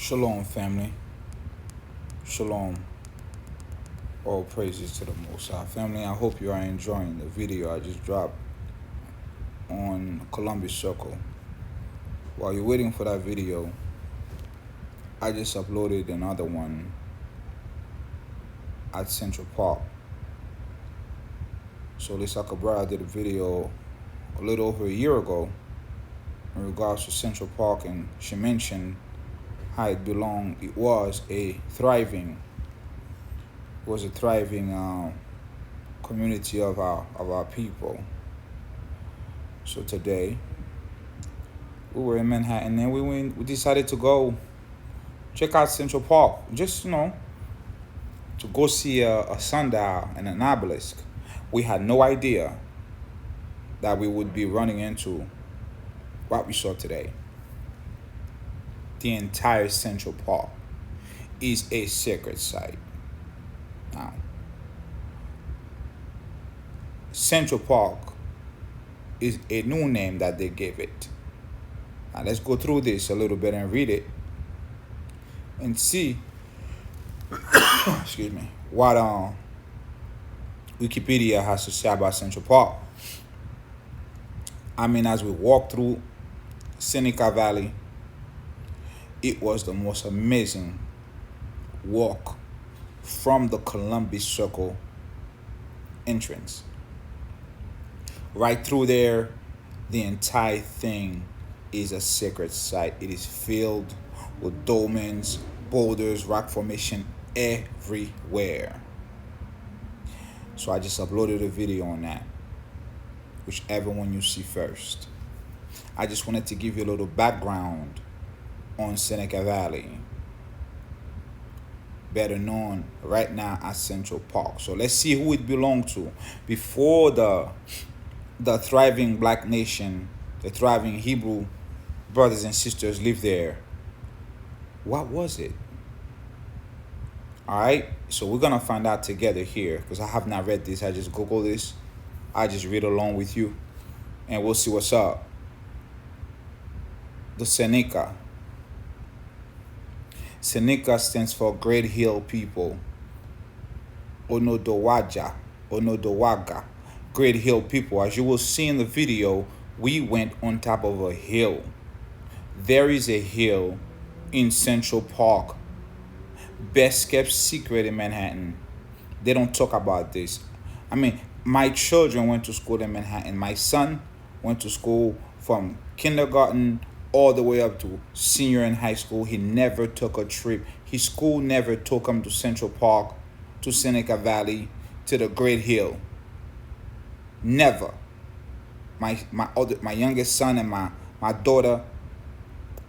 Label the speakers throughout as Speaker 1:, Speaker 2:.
Speaker 1: Shalom, family. Shalom. All praises to the Most High. Family, I hope you are enjoying the video I just dropped on Columbus Circle. While you're waiting for that video, I just uploaded another one at Central Park. So Lisa Cabrera did a video a little over a year ago in regards to Central Park, and she mentioned how it was a thriving community of our people. So today we were in Manhattan and we decided to go check out Central Park, just to go see a sundial and an obelisk. We had no idea that we would be running into what we saw today. The entire Central Park is a sacred site. Now, Central Park is a new name that they gave it. Now, let's go through this a little bit and read it and see excuse me, what Wikipedia has to say about Central Park. I mean, as we walk through Seneca Valley, it was the most amazing walk from the Columbus Circle entrance. Right through there, the entire thing is a sacred site. It is filled with dolmens, boulders, rock formation everywhere. So I just uploaded a video on that, whichever one you see first. I just wanted to give you a little background on Seneca Valley, better known right now as Central Park. So let's see who it belonged to. Before the thriving black nation, the thriving Hebrew brothers and sisters lived there, what was it? All right, so we're gonna find out together here, because I have not read this. I just Google this. I just read along with you, and we'll see what's up. The Seneca. Seneca stands for Great Hill People. Onodowaga, Great Hill People. As you will see in the video, we went on top of a hill. There is a hill in Central Park. Best kept secret in Manhattan. They don't talk about this. I mean, my children went to school in Manhattan. My son went to school from kindergarten all the way up to senior in high school. He never took a trip. His school never took him to Central Park, to Seneca Valley, to the Great Hill. Never. My youngest son and my daughter,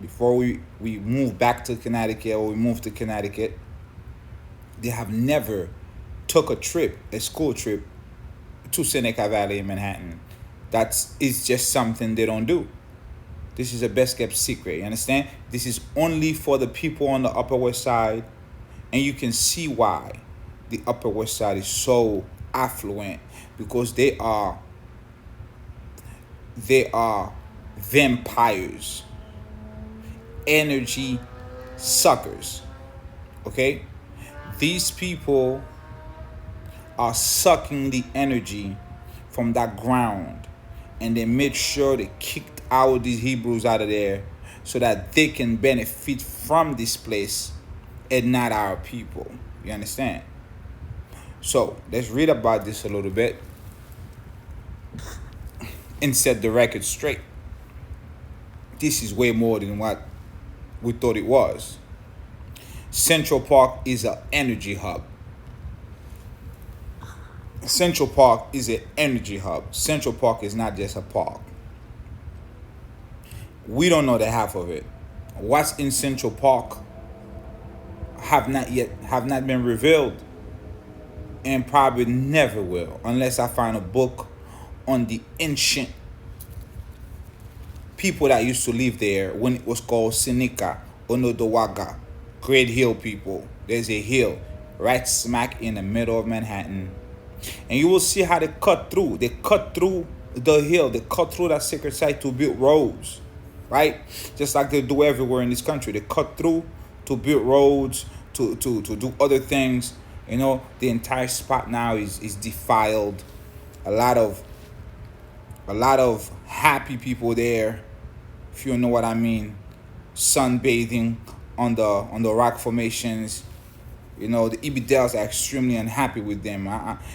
Speaker 1: before we moved back to Connecticut, or we moved to Connecticut, they have never took a school trip to Seneca Valley in Manhattan. It's just something they don't do. This is a best kept secret, you understand? This is only for the people on the Upper West Side, and you can see why the Upper West Side is so affluent, because they are vampires, energy suckers, okay? These people are sucking the energy from that ground, and they made sure they kicked out these Hebrews out of there so that they can benefit from this place and not our people. You understand? So let's read about this a little bit and set the record straight. This is way more than what we thought it was. Central Park is an energy hub. Central Park is an energy hub. Central Park is not just a park. We don't know the half of it. What's in Central Park have not been revealed, and probably never will, unless I find a book on the ancient people that used to live there when it was called Seneca, Onodowaga, Great Hill People. There's a hill right smack in the middle of Manhattan, and you will see how they cut through. They cut through the hill. They cut through that sacred site to build roads, right? Just like they do everywhere in this country. They cut through to build roads, to do other things. The entire spot now is defiled. A lot of happy people there, if you know what I mean. Sunbathing on the rock formations. The Ibidels are extremely unhappy with them.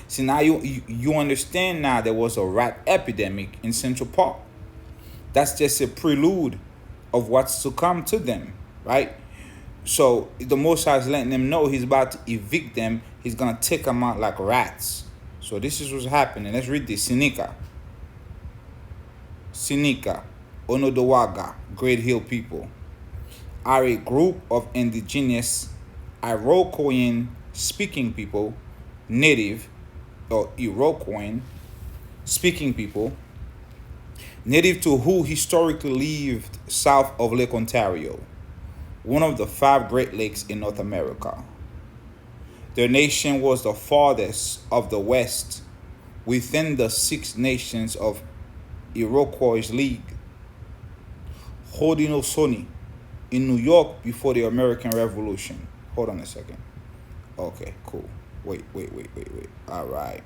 Speaker 1: See, now you understand now there was a rat epidemic in Central Park. That's just a prelude of what's to come to them, right? So the Most High is letting them know he's about to evict them. He's going to take them out like rats. So this is what's happening. Let's read this. Seneca, Onodowaga, Great Hill people are a group of indigenous Iroquoian speaking people, native or Iroquoian speaking people, native to who historically lived south of Lake Ontario, one of the 5 Great Lakes in North America. Their nation was the farthest of the West within the 6 nations of Iroquois League, Haudenosaunee, in New York before the American Revolution. Hold on a second. Okay, cool. Wait. All right.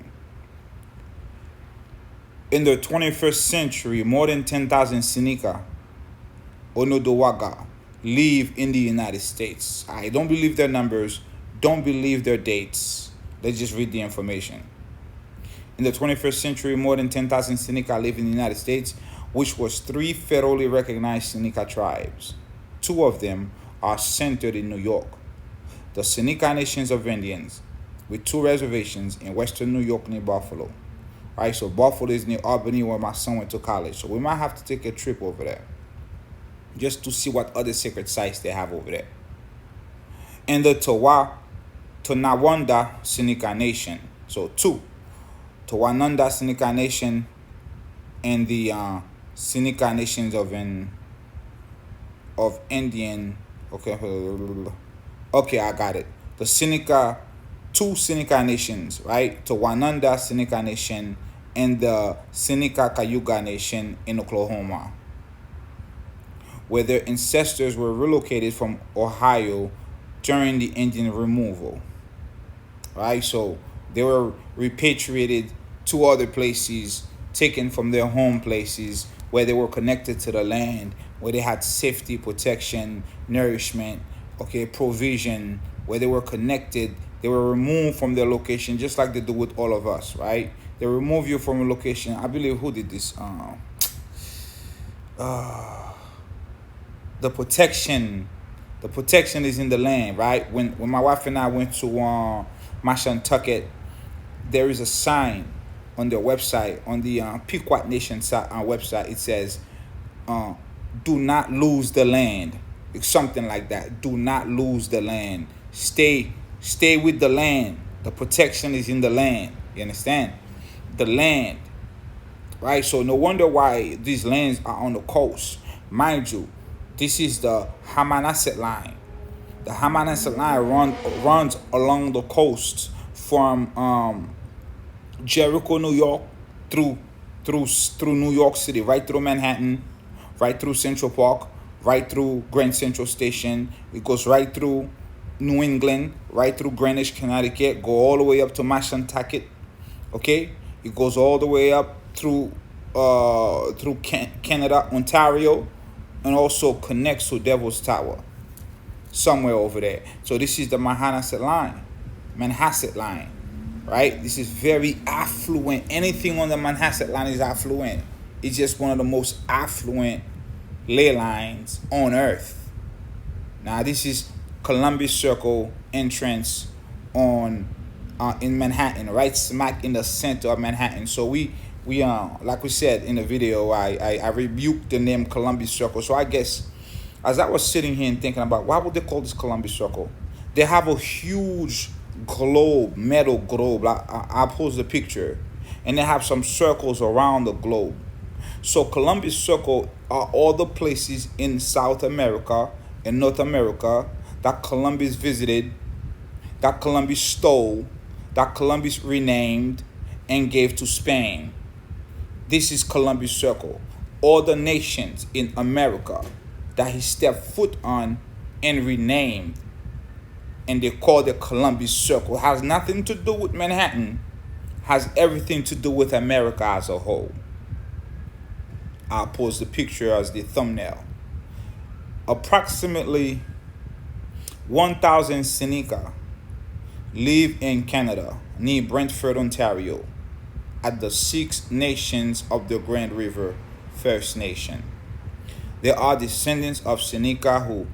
Speaker 1: In the 21st century, more than 10,000 Seneca, Onodowaga, live in the United States. I don't believe their numbers. Don't believe their dates. Let's just read the information. In the 21st century, more than 10,000 Seneca live in the United States, which was 3 federally recognized Seneca tribes. 2 of them are centered in New York. The Seneca Nations of Indians, with 2 reservations in western New York near Buffalo. All right, so Buffalo is near Albany, where my son went to college. So we might have to take a trip over there just to see what other sacred sites they have over there. And the Tonawanda Seneca Nation. So 2. Tonawanda Seneca Nation and the Seneca Nations of Indian. Okay, I got it. The Seneca, 2 Seneca Nations, right? Tonawanda Seneca Nation and the Seneca Cayuga Nation in Oklahoma, where their ancestors were relocated from Ohio during the Indian removal. Right? So they were repatriated to other places, taken from their home places where they were connected to the land, where they had safety, protection, nourishment, provision, where they were connected. They were removed from their location, just like they do with all of us, right? They remove you from a location. I believe, who did this? The protection is in the land, right? When my wife and I went to Mashantucket, there is a sign on their website, on the Pequot Nation website. It says, do not lose the land. It's something like that. Do not lose the land. Stay with the land. The protection is in the land. You understand? The land. Right? So no wonder why these lands are on the coast. Mind you, this is the Hammonasset line. The Hammonasset line runs along the coast from Jericho, New York, through New York City, right through Manhattan, right through Central Park, right through Grand Central Station. It goes right through New England, right through Greenwich, Connecticut, go all the way up to Mashantucket. Okay, it goes all the way up through Canada, Ontario, and also connects to Devil's Tower, somewhere over there. So this is the Manhasset line, right? This is very affluent. Anything on the Manhasset line is affluent. It's just one of the most affluent ley lines on Earth. Now this is Columbus Circle entrance in Manhattan, right smack in the center of Manhattan. So we like we said in the video, I rebuked the name Columbus Circle. So I guess as I was sitting here and thinking about why would they call this Columbus Circle, they have a huge globe, metal globe. I'll post the picture, and they have some circles around the globe. So Columbus Circle are all the places in South America and North America that Columbus visited, that Columbus stole, that Columbus renamed and gave to Spain. This is Columbus Circle. All the nations in America that he stepped foot on and renamed, and they called it Columbus Circle. It has nothing to do with Manhattan, has everything to do with America as a whole. I'll post the picture as the thumbnail. Approximately 1,000 Seneca live in Canada, near Brantford, Ontario, at the Six Nations of the Grand River First Nation. They are descendants of Seneca who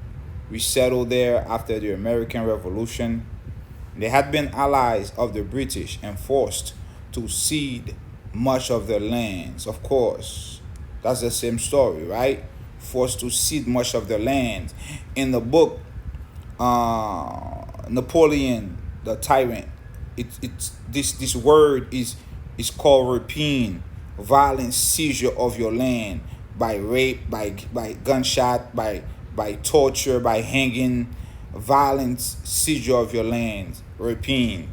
Speaker 1: resettled there after the American Revolution. They had been allies of the British and forced to cede much of their lands. Of course, that's the same story, right? Forced to cede much of their land. In the book, Napoleon the Tyrant, it's this word is called rapine, violent seizure of your land by rape, by gunshot, by torture, by hanging, violent seizure of your land, rapine.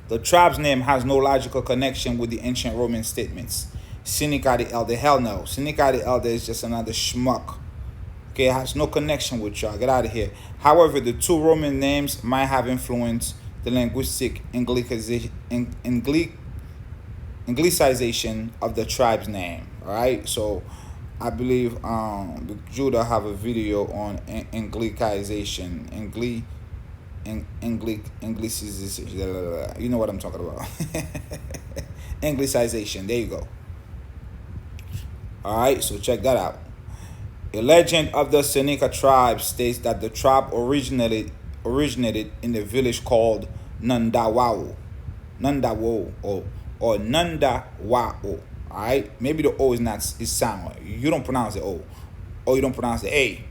Speaker 1: The tribe's name has no logical connection with the ancient Roman statements. Seneca the Elder, hell no. Seneca the Elder is just another schmuck. Okay, it has no connection with y'all. Get out of here. However, the two Roman names might have influenced the linguistic anglicization of the tribe's name. All right, so I believe Judah have a video on anglicization, anglicization. You know what I'm talking about. Anglicization. There you go. All right, so check that out. A legend of the Seneca tribe states that the tribe originated in the village called Nundawo, or Nundawao. All right, maybe the O is silent. You don't pronounce the O, or you don't pronounce the A.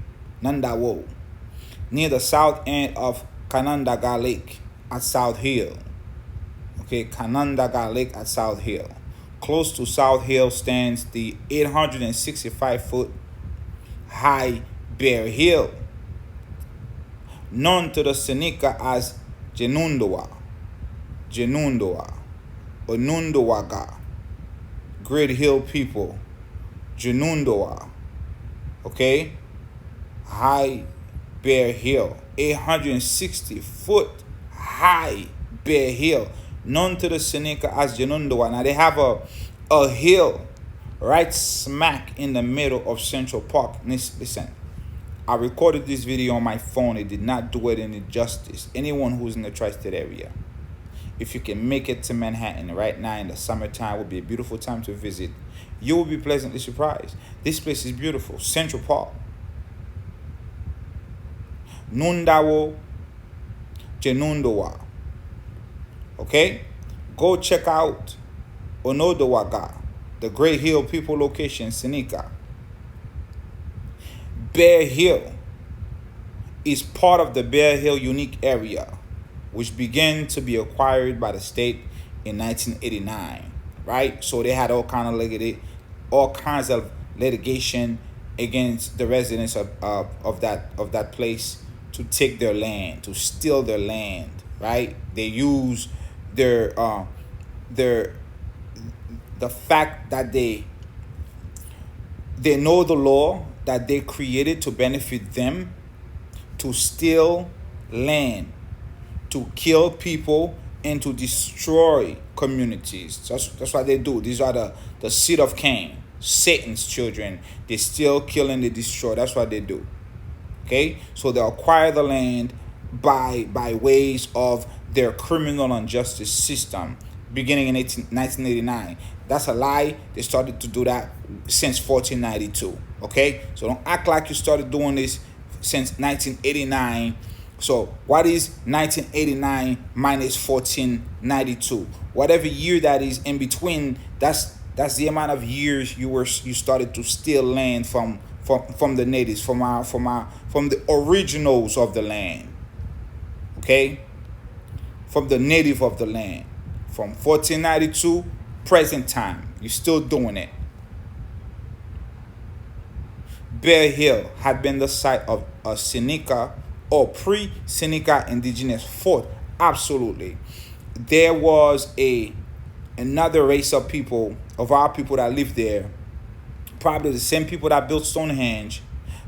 Speaker 1: Nundawo, near the south end of Canandaigua Lake at South Hill. Okay, Canandaigua Lake at South Hill. Close to South Hill stands the 865-foot high Bear Hill, known to the Seneca as Onodowaga, Great Hill people, Genundowa. Okay, high Bear Hill, 860-foot high Bear Hill, known to the Seneca as Genundowa. Now they have a hill right smack in the middle of Central Park. Listen, I recorded this video on my phone. It did not do it any justice. Anyone who's in the tri-state area, if you can make it to Manhattan right now in the summertime, would be a beautiful time to visit. You will be pleasantly surprised. This place is beautiful. Central Park. Nundawo, Genundowa. Okay? Go check out Onodowaga, the Great Hill people location, Seneca. Bear Hill is part of the Bear Hill unique area, which began to be acquired by the state in 1989. Right? So they had all kinds of litigation against the residents of that place to take their land, to steal their land. Right? They use the fact that they know the law that they created to benefit them, to steal land, to kill people, and to destroy communities. That's what they do. These are the seed of Cain, Satan's children. They steal, kill, and they destroy. That's what they do. Okay? So they acquire the land by ways of their criminal and justice system beginning in 1989. That's a lie. They started to do that since 1492. Okay? So don't act like you started doing this since 1989. So what is 1989 minus 1492? Whatever year that is in between, that's the amount of years you started to steal land from the natives, from the originals of the land. Okay? From the native of the land. From 1492, present time. You're still doing it. Bear Hill had been the site of a Seneca or pre-Seneca indigenous fort. Absolutely. There was another race of people, of our people that lived there. Probably the same people that built Stonehenge.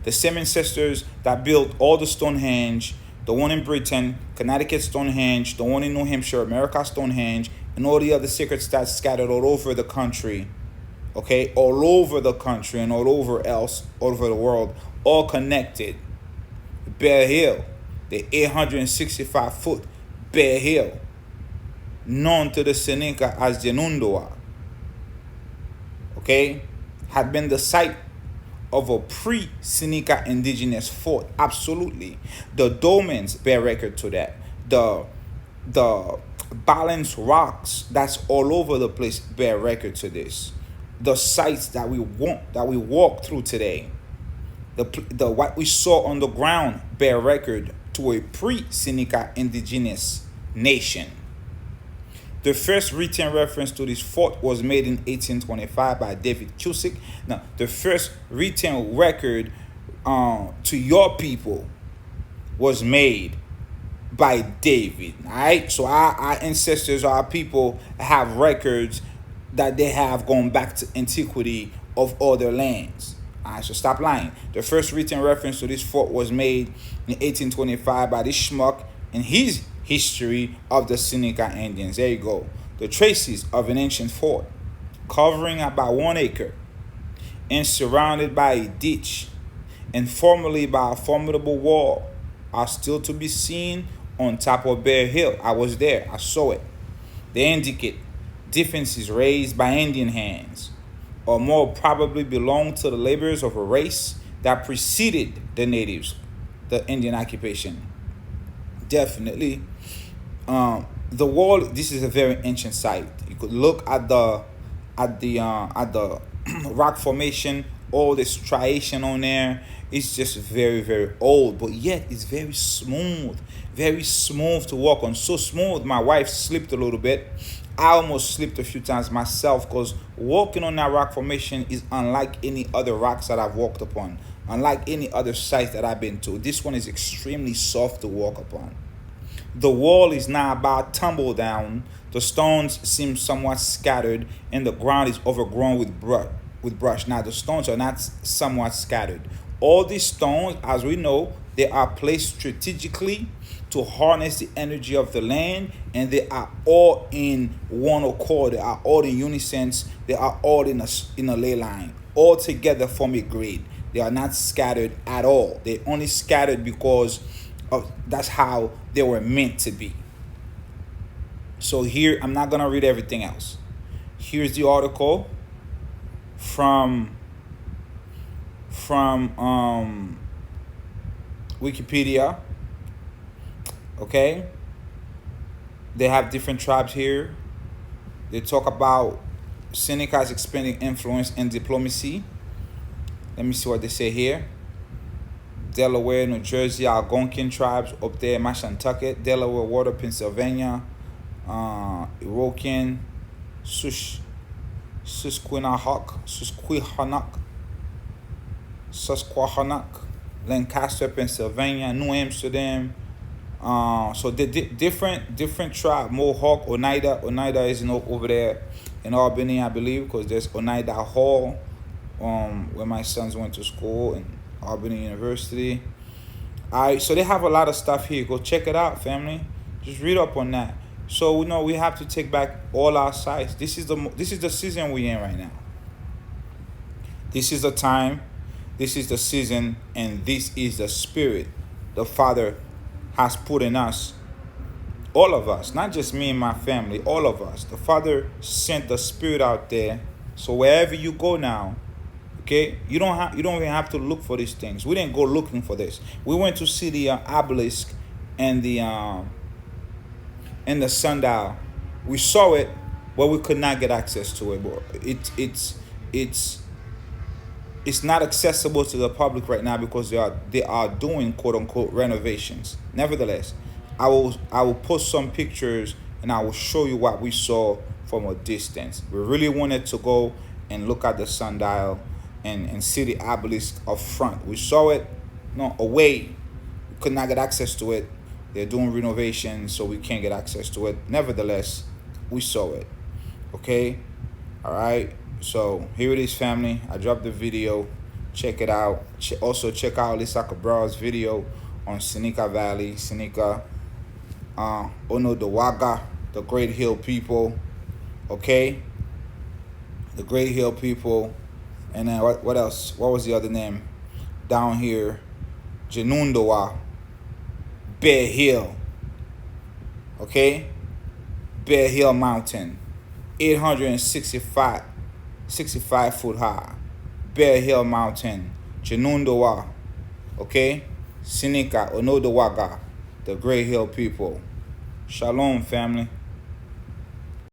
Speaker 1: The same ancestors that built all the Stonehenge, the one in Britain, Connecticut Stonehenge, the one in New Hampshire, America Stonehenge, and all the other sacred sites scattered all over the country, okay, all over the country and all over the world, all connected. Bear Hill, the 865-foot Bear Hill, known to the Seneca as the Onodowaga, okay, had been the site of a pre-Seneca indigenous fort. Absolutely. The dolmens bear record to that. The balanced rocks that's all over the place bear record to this. The sites that we walk through today, the what we saw on the ground bear record to a pre-Seneca indigenous nation. The first written reference to this fort was made in 1825 by David Cusick. Now, the first written record to your people was made by David. All right, so our ancestors, our people, have records that they have gone back to antiquity of other lands. All right, so stop lying. The first written reference to this fort was made in 1825 by this schmuck in his History of the Seneca Indians. There you go. The traces of an ancient fort covering about 1 acre and surrounded by a ditch and formerly by a formidable wall are still to be seen on top of Bear Hill. I was there. I saw it. They indicate defenses raised by Indian hands, or more probably belong to the labors of a race that preceded the natives, the Indian occupation. Definitely. The wall. This is a very ancient site. You could look at the rock formation, all the striation on there. It's just very, very old, but yet it's very smooth to walk on. So smooth, my wife slipped a little bit. I almost slipped a few times myself, because walking on that rock formation is unlike any other rocks that I've walked upon, unlike any other site that I've been to. This one is extremely soft to walk upon. The wall is now about tumble down. The stones seem somewhat scattered, and the ground is overgrown with brush. Now, the stones are not somewhat scattered. All these stones, as we know, they are placed strategically to harness the energy of the land, and they are all in one accord. They are all in unison. They are all in a ley line, all together form a grid. They are not scattered at all. They only scattered because that's how they were meant to be. So here, I'm not gonna read everything else. Here's the article from Wikipedia. Okay, they have different tribes here. They talk about Seneca's expanding influence and diplomacy. Let me see what they say here. Delaware, New Jersey, Algonquin tribes up there, Mashantucket, Delaware Water, Pennsylvania, Iroquois, Susquehannock, Lancaster, Pennsylvania, New Amsterdam. So the different tribe. Mohawk, Oneida is over there in Albany, I believe, because there's Oneida Hall, where my sons went to school, and Albany University. All right, so they have a lot of stuff here. Go check it out, family. Just read up on that. So we have to take back all our sites. This is the season we're in right now. This is the time. This is the season, and this is the spirit the Father has put in us. All of us, not just me and my family. All of us. The Father sent the Spirit out there. So wherever you go now, okay, you don't even have to look for these things. We didn't go looking for this. We went to see the obelisk and the sundial. We saw it, but we could not get access to it. But it's not accessible to the public right now because they are doing quote unquote renovations. Nevertheless, I will post some pictures and I will show you what we saw from a distance. We really wanted to go and look at the sundial and see the obelisk up front. We saw it away. We could not get access to it. They're doing renovations, so we can't get access to it. Nevertheless, we saw it. Okay? All right? So here it is, family. I dropped the video. Check it out. Also check out Lisa Cabral's video on Seneca Valley, Seneca, Onodowaga, the Great Hill people. Okay, the Great Hill people. And then what else? What was the other name? Down here, Janundowa, Bear Hill. Okay, Bear Hill Mountain, 65 foot high. Bear Hill Mountain, Janundowa. Okay, Seneca, Onodowaga, the Great Hill people. Shalom, family.